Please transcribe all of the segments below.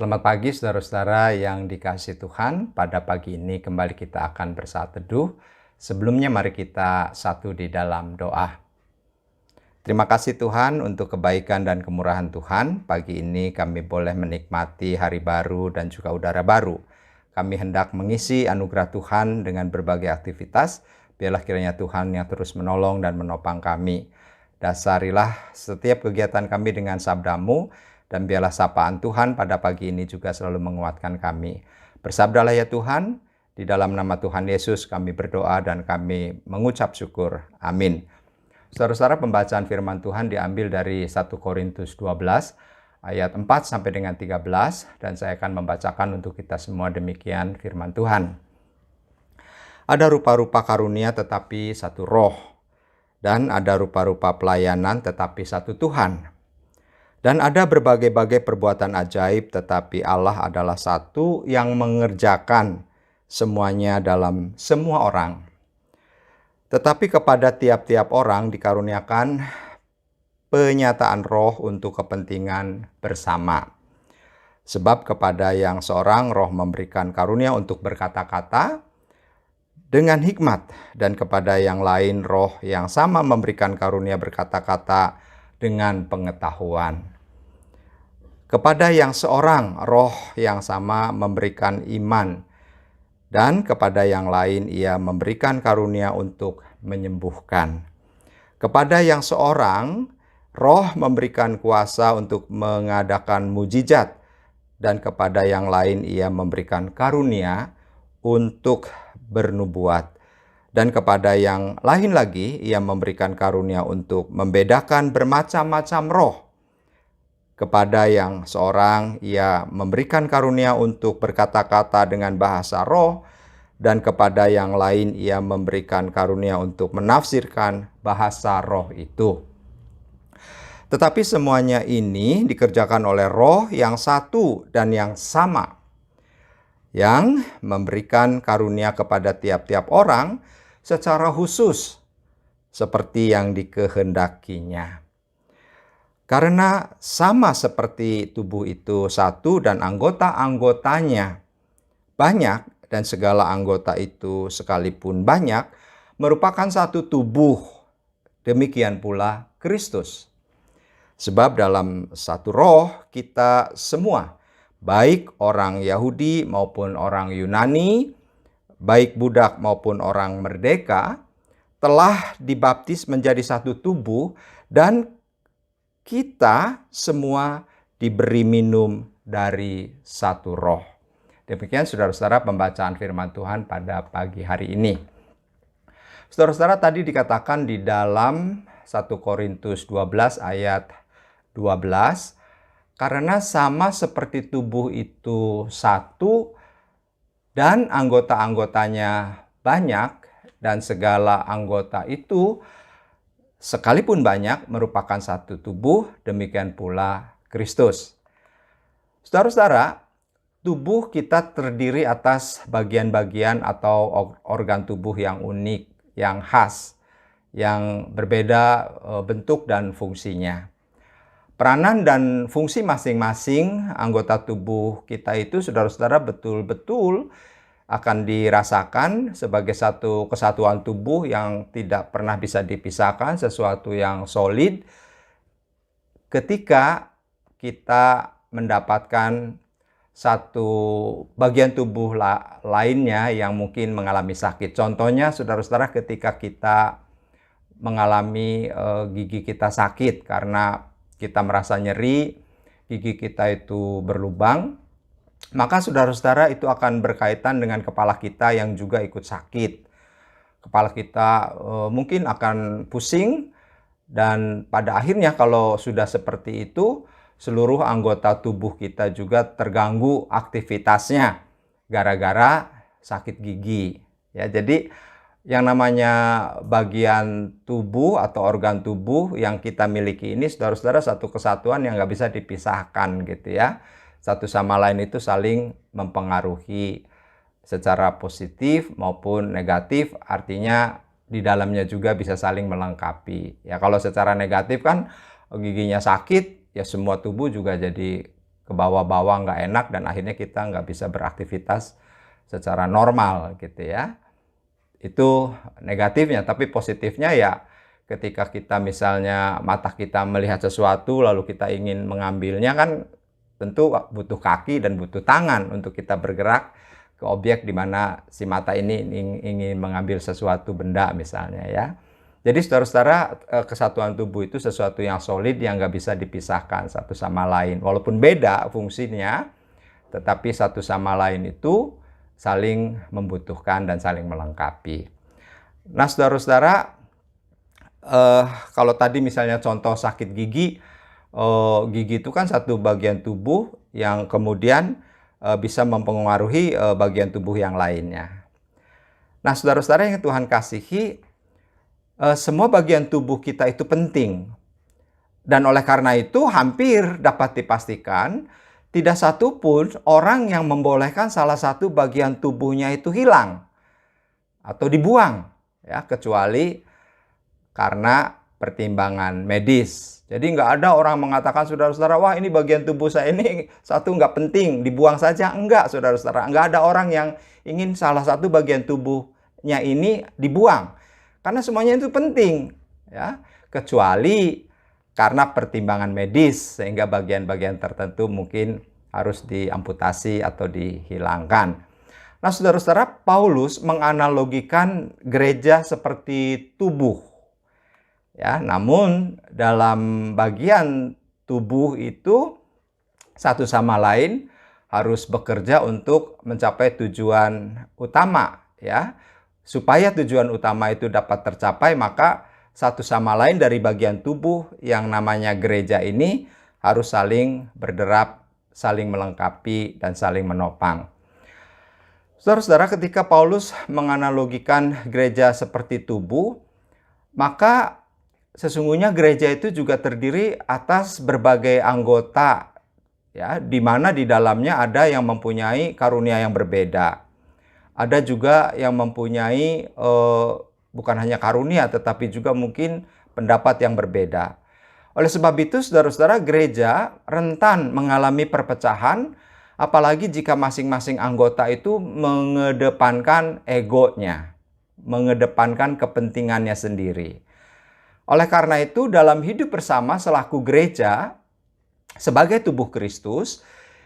Selamat pagi saudara-saudara yang dikasihi Tuhan. Pada pagi ini kembali kita akan bersaat teduh. Sebelumnya mari kita satu di dalam doa. Terima kasih Tuhan untuk kebaikan dan kemurahan Tuhan. Pagi ini kami boleh menikmati hari baru dan juga udara baru. Kami hendak mengisi anugerah Tuhan dengan berbagai aktivitas. Biarlah kiranya Tuhan yang terus menolong dan menopang kami. Dasarilah setiap kegiatan kami dengan sabda-Mu, dan biarlah sapaan Tuhan pada pagi ini juga selalu menguatkan kami. Bersabdalah ya Tuhan, di dalam nama Tuhan Yesus kami berdoa dan kami mengucap syukur. Amin. Saudara-saudara, pembacaan firman Tuhan diambil dari 1 Korintus 12 ayat 4 sampai dengan 13, dan saya akan membacakan untuk kita semua demikian firman Tuhan. Ada rupa-rupa karunia tetapi satu roh, dan ada rupa-rupa pelayanan tetapi satu Tuhan. Dan ada berbagai-bagai perbuatan ajaib, tetapi Allah adalah satu yang mengerjakan semuanya dalam semua orang. Tetapi kepada tiap-tiap orang dikaruniakan penyataan roh untuk kepentingan bersama. Sebab kepada yang seorang roh memberikan karunia untuk berkata-kata dengan hikmat, dan kepada yang lain roh yang sama memberikan karunia berkata-kata dengan pengetahuan. Kepada yang seorang roh yang sama memberikan iman, dan kepada yang lain ia memberikan karunia untuk menyembuhkan. Kepada yang seorang roh memberikan kuasa untuk mengadakan mujizat, dan kepada yang lain ia memberikan karunia untuk bernubuat. Dan kepada yang lain lagi ia memberikan karunia untuk membedakan bermacam-macam roh. Kepada yang seorang ia memberikan karunia untuk berkata-kata dengan bahasa roh, dan kepada yang lain ia memberikan karunia untuk menafsirkan bahasa roh itu. Tetapi semuanya ini dikerjakan oleh roh yang satu dan yang sama, yang memberikan karunia kepada tiap-tiap orang secara khusus, seperti yang dikehendakinya. Karena sama seperti tubuh itu satu dan anggota-anggotanya banyak, dan segala anggota itu sekalipun banyak merupakan satu tubuh, demikian pula Kristus. Sebab dalam satu roh kita semua, baik orang Yahudi maupun orang Yunani, baik budak maupun orang merdeka, telah dibaptis menjadi satu tubuh, dan kita semua diberi minum dari satu roh. Demikian saudara-saudara pembacaan firman Tuhan pada pagi hari ini. Saudara-saudara, tadi dikatakan di dalam 1 Korintus 12 ayat 12, karena sama seperti tubuh itu satu dan anggota-anggotanya banyak, dan segala anggota itu sekalipun banyak merupakan satu tubuh, demikian pula Kristus. Saudara-saudara, tubuh kita terdiri atas bagian-bagian atau organ tubuh yang unik, yang khas, yang berbeda bentuk dan fungsinya. Peranan dan fungsi masing-masing anggota tubuh kita itu, saudara-saudara, betul-betul akan dirasakan sebagai satu kesatuan tubuh yang tidak pernah bisa dipisahkan, sesuatu yang solid, ketika kita mendapatkan satu bagian tubuh lainnya yang mungkin mengalami sakit. Contohnya, saudara-saudara, ketika kita mengalami gigi kita sakit karena kita merasa nyeri, gigi kita itu berlubang, maka saudara-saudara itu akan berkaitan dengan kepala kita yang juga ikut sakit. Kepala kita mungkin akan pusing, dan pada akhirnya kalau sudah seperti itu, seluruh anggota tubuh kita juga terganggu aktivitasnya gara-gara sakit gigi. Ya, jadi yang namanya bagian tubuh atau organ tubuh yang kita miliki ini, saudara-saudara, satu kesatuan yang nggak bisa dipisahkan gitu ya. Satu sama lain itu saling mempengaruhi secara positif maupun negatif, artinya di dalamnya juga bisa saling melengkapi. Ya, kalau secara negatif kan giginya sakit, ya semua tubuh juga jadi ke bawah-bawah, nggak enak, dan akhirnya kita nggak bisa beraktivitas secara normal gitu ya. Itu negatifnya, tapi positifnya ya ketika kita misalnya mata kita melihat sesuatu lalu kita ingin mengambilnya, kan tentu butuh kaki dan butuh tangan untuk kita bergerak ke objek di mana si mata ini ingin mengambil sesuatu benda misalnya ya. Jadi saudara-saudara, kesatuan tubuh itu sesuatu yang solid yang nggak bisa dipisahkan satu sama lain. Walaupun beda fungsinya, tetapi satu sama lain itu saling membutuhkan dan saling melengkapi. Nah, saudara-saudara, kalau tadi misalnya contoh sakit gigi, gigi itu kan satu bagian tubuh yang kemudian bisa mempengaruhi bagian tubuh yang lainnya. Nah, saudara-saudara yang Tuhan kasihi, semua bagian tubuh kita itu penting. Dan oleh karena itu hampir dapat dipastikan tidak satu pun orang yang membolehkan salah satu bagian tubuhnya itu hilang atau dibuang, ya, kecuali karena pertimbangan medis. Jadi nggak ada orang mengatakan, saudara-saudara, wah ini bagian tubuh saya ini satu nggak penting, dibuang saja. Enggak, saudara-saudara. Nggak ada orang yang ingin salah satu bagian tubuhnya ini dibuang. Karena semuanya itu penting, ya, kecuali karena pertimbangan medis, sehingga bagian-bagian tertentu mungkin harus diamputasi atau dihilangkan. Nah, saudara-saudara, Paulus menganalogikan gereja seperti tubuh. Ya, namun dalam bagian tubuh itu satu sama lain harus bekerja untuk mencapai tujuan utama, ya. Supaya tujuan utama itu dapat tercapai, maka satu sama lain dari bagian tubuh yang namanya gereja ini harus saling berderap, saling melengkapi, dan saling menopang. Saudara-saudara, ketika Paulus menganalogikan gereja seperti tubuh, maka sesungguhnya gereja itu juga terdiri atas berbagai anggota, ya, di mana di dalamnya ada yang mempunyai karunia yang berbeda. Ada juga yang mempunyai bukan hanya karunia, tetapi juga mungkin pendapat yang berbeda. Oleh sebab itu, saudara-saudara, gereja rentan mengalami perpecahan, apalagi jika masing-masing anggota itu mengedepankan egonya, mengedepankan kepentingannya sendiri. Oleh karena itu, dalam hidup bersama selaku gereja, sebagai tubuh Kristus,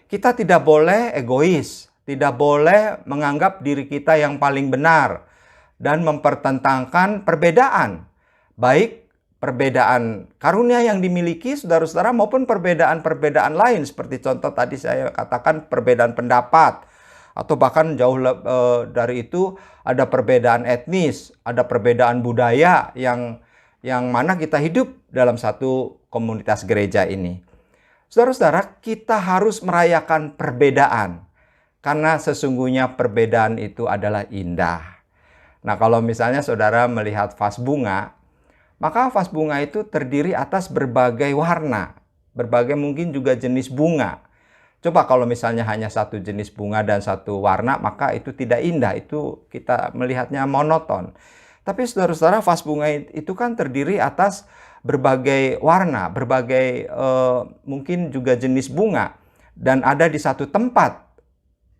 kita tidak boleh egois, tidak boleh menganggap diri kita yang paling benar dan mempertentangkan perbedaan. Baik perbedaan karunia yang dimiliki saudara-saudara maupun perbedaan-perbedaan lain. Seperti contoh tadi saya katakan perbedaan pendapat. Atau bahkan jauh dari itu ada perbedaan etnis, ada perbedaan budaya yang mana kita hidup dalam satu komunitas gereja ini. Saudara-saudara, kita harus merayakan perbedaan. Karena sesungguhnya perbedaan itu adalah indah. Nah, kalau misalnya saudara melihat vas bunga, maka vas bunga itu terdiri atas berbagai warna, berbagai mungkin juga jenis bunga. Coba kalau misalnya hanya satu jenis bunga dan satu warna, maka itu tidak indah, itu kita melihatnya monoton. Tapi saudara-saudara, vas bunga itu kan terdiri atas berbagai warna, berbagai mungkin juga jenis bunga, dan ada di satu tempat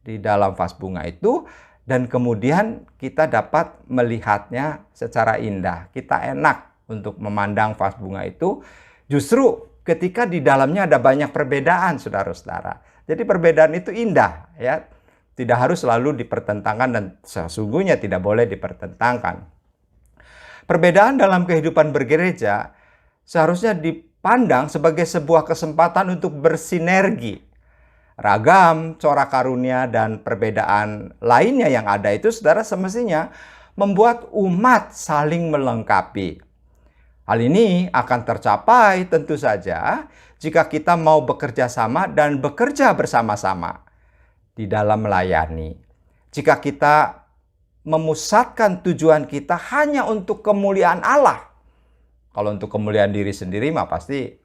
di dalam vas bunga itu, dan kemudian kita dapat melihatnya secara indah. Kita enak untuk memandang vas bunga itu justru ketika di dalamnya ada banyak perbedaan, saudara-saudara. Jadi perbedaan itu indah, ya. Tidak harus selalu dipertentangkan dan sesungguhnya tidak boleh dipertentangkan. Perbedaan dalam kehidupan bergereja seharusnya dipandang sebagai sebuah kesempatan untuk bersinergi. Ragam, corak karunia, dan perbedaan lainnya yang ada itu, saudara, semestinya membuat umat saling melengkapi. Hal ini akan tercapai tentu saja jika kita mau bekerja sama dan bekerja bersama-sama di dalam melayani. Jika kita memusatkan tujuan kita hanya untuk kemuliaan Allah. Kalau untuk kemuliaan diri sendiri mah pasti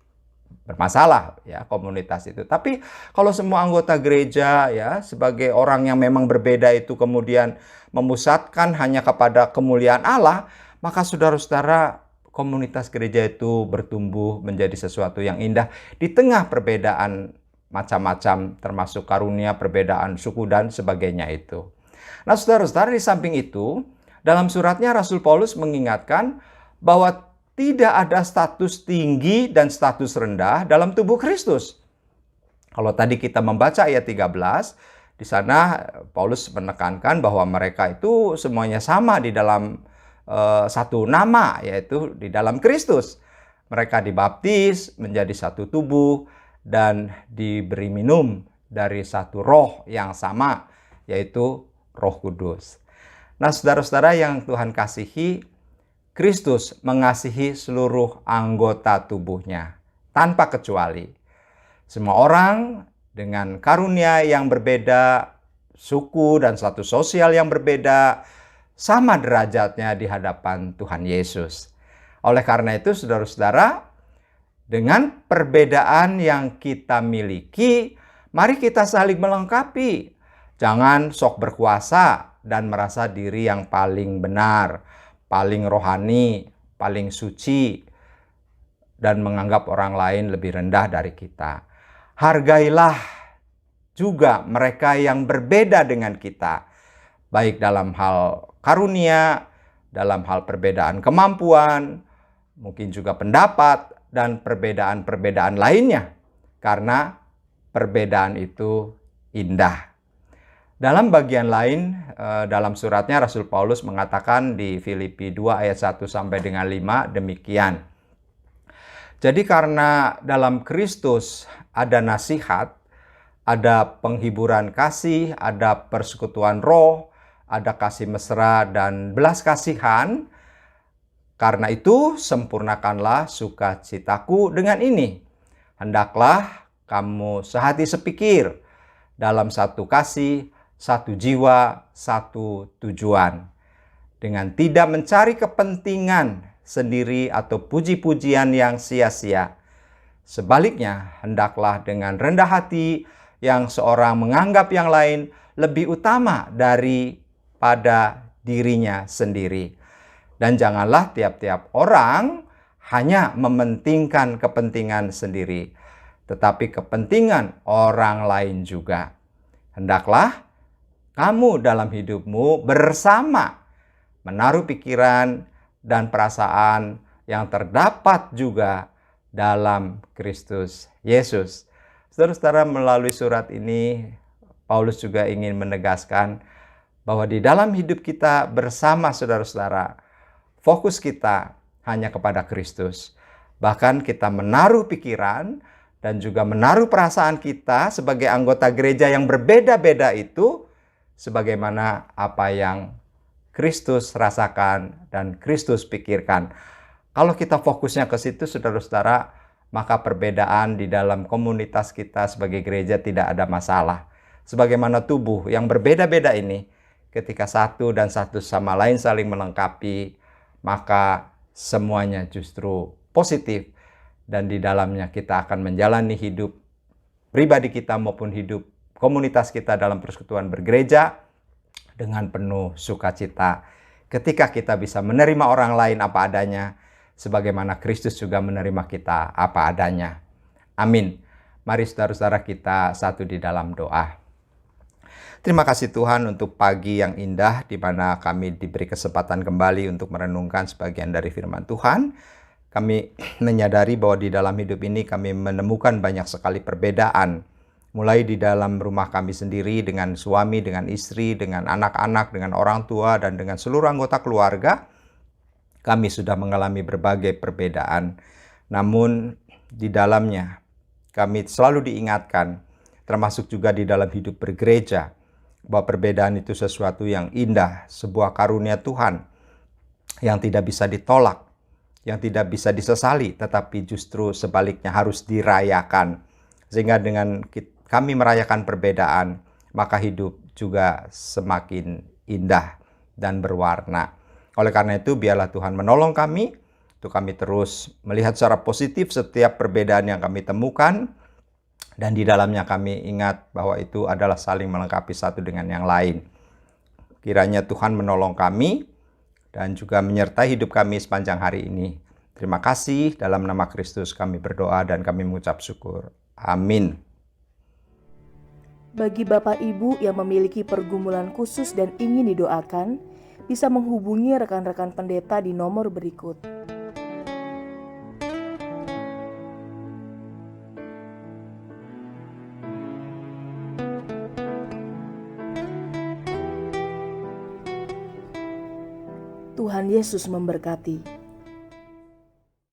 bermasalah, ya, komunitas itu. Tapi kalau semua anggota gereja, ya, sebagai orang yang memang berbeda itu kemudian memusatkan hanya kepada kemuliaan Allah, maka saudara-saudara, komunitas gereja itu bertumbuh menjadi sesuatu yang indah di tengah perbedaan macam-macam, termasuk karunia, perbedaan suku, dan sebagainya itu. Nah, saudara-saudara, di samping itu, dalam suratnya Rasul Paulus mengingatkan bahwa tidak ada status tinggi dan status rendah dalam tubuh Kristus. Kalau tadi kita membaca ayat 13, di sana Paulus menekankan bahwa mereka itu semuanya sama di dalam satu nama, yaitu di dalam Kristus. Mereka dibaptis menjadi satu tubuh dan diberi minum dari satu roh yang sama, yaitu Roh Kudus. Nah, saudara-saudara yang Tuhan kasihi, Kristus mengasihi seluruh anggota tubuhnya tanpa kecuali. Semua orang dengan karunia yang berbeda, suku dan status sosial yang berbeda, sama derajatnya di hadapan Tuhan Yesus. Oleh karena itu, saudara-saudara, dengan perbedaan yang kita miliki, mari kita saling melengkapi. Jangan sok berkuasa dan merasa diri yang paling benar, paling rohani, paling suci, dan menganggap orang lain lebih rendah dari kita. Hargailah juga mereka yang berbeda dengan kita, baik dalam hal karunia, dalam hal perbedaan kemampuan, mungkin juga pendapat, dan perbedaan-perbedaan lainnya, karena perbedaan itu indah. Dalam bagian lain, dalam suratnya Rasul Paulus mengatakan di Filipi 2 ayat 1 sampai dengan 5 demikian. Jadi karena dalam Kristus ada nasihat, ada penghiburan kasih, ada persekutuan roh, ada kasih mesra dan belas kasihan. Karena itu sempurnakanlah sukacitaku dengan ini. Hendaklah kamu sehati sepikir dalam satu kasih, satu jiwa, satu tujuan. Dengan tidak mencari kepentingan sendiri atau puji-pujian yang sia-sia. Sebaliknya, hendaklah dengan rendah hati yang seorang menganggap yang lain lebih utama daripada dirinya sendiri. Dan janganlah tiap-tiap orang hanya mementingkan kepentingan sendiri, tetapi kepentingan orang lain juga. Hendaklah kamu dalam hidupmu bersama menaruh pikiran dan perasaan yang terdapat juga dalam Kristus Yesus. Saudara-saudara, melalui surat ini, Paulus juga ingin menegaskan bahwa di dalam hidup kita bersama saudara-saudara, fokus kita hanya kepada Kristus. Bahkan kita menaruh pikiran dan juga menaruh perasaan kita sebagai anggota gereja yang berbeda-beda itu, sebagaimana apa yang Kristus rasakan dan Kristus pikirkan. Kalau kita fokusnya ke situ, saudara-saudara, maka perbedaan di dalam komunitas kita sebagai gereja tidak ada masalah. Sebagaimana tubuh yang berbeda-beda ini, ketika satu dan satu sama lain saling melengkapi, maka semuanya justru positif. Dan di dalamnya kita akan menjalani hidup pribadi kita maupun hidup komunitas kita dalam persekutuan bergereja dengan penuh sukacita. Ketika kita bisa menerima orang lain apa adanya, sebagaimana Kristus juga menerima kita apa adanya. Amin. Mari saudara-saudara kita satu di dalam doa. Terima kasih Tuhan untuk pagi yang indah di mana kami diberi kesempatan kembali untuk merenungkan sebagian dari firman Tuhan. Kami menyadari bahwa di dalam hidup ini kami menemukan banyak sekali perbedaan. Mulai di dalam rumah kami sendiri, dengan suami, dengan istri, dengan anak-anak, dengan orang tua, dan dengan seluruh anggota keluarga, kami sudah mengalami berbagai perbedaan. Namun di dalamnya kami selalu diingatkan, termasuk juga di dalam hidup bergereja, bahwa perbedaan itu sesuatu yang indah, sebuah karunia Tuhan yang tidak bisa ditolak, yang tidak bisa disesali, tetapi justru sebaliknya harus dirayakan. Sehingga dengan kami merayakan perbedaan, maka hidup juga semakin indah dan berwarna. Oleh karena itu, biarlah Tuhan menolong kami, untuk kami terus melihat secara positif setiap perbedaan yang kami temukan, dan di dalamnya kami ingat bahwa itu adalah saling melengkapi satu dengan yang lain. Kiranya Tuhan menolong kami, dan juga menyertai hidup kami sepanjang hari ini. Terima kasih, dalam nama Kristus kami berdoa dan kami mengucap syukur. Amin. Bagi Bapak Ibu yang memiliki pergumulan khusus dan ingin didoakan, bisa menghubungi rekan-rekan pendeta di nomor berikut. Tuhan Yesus memberkati.